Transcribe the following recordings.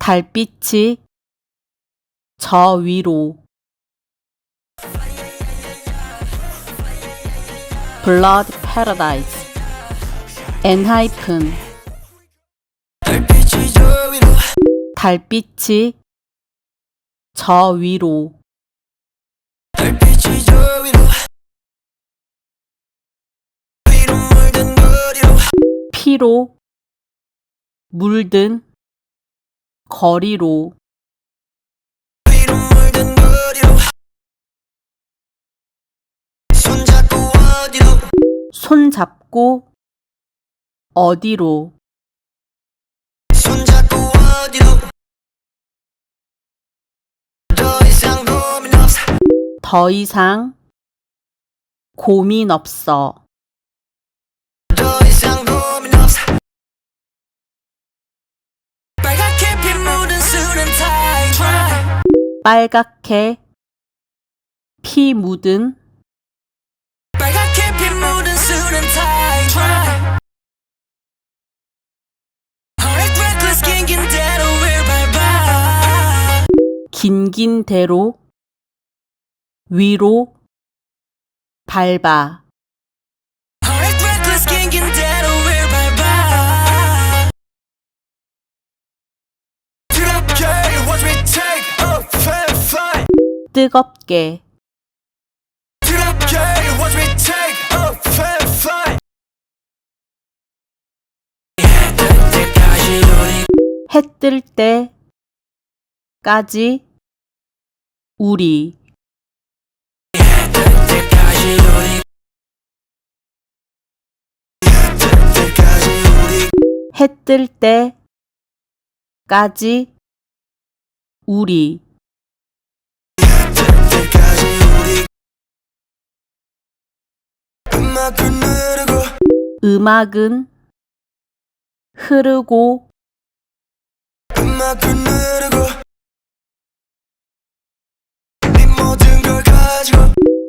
달빛이 저 위로 Blood Paradise 엔하이픈 달빛이 저 위로 피로 물든 거리로 손잡고 어디로 더 이상 고민 없어 빨갛게 피 묻은 긴긴 대로 위로 밟아 뜨겁게 해 뜰 때까지 우리 해 뜰 때까지 우리 음악은 흐르고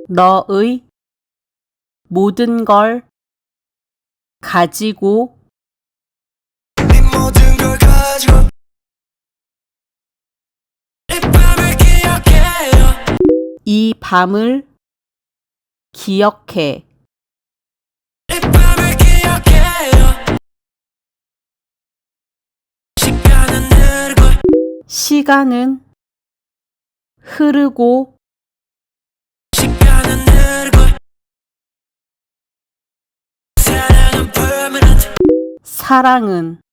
너의 모든 걸 가지고 이 밤을 기억해 시간은 흐르고 사랑은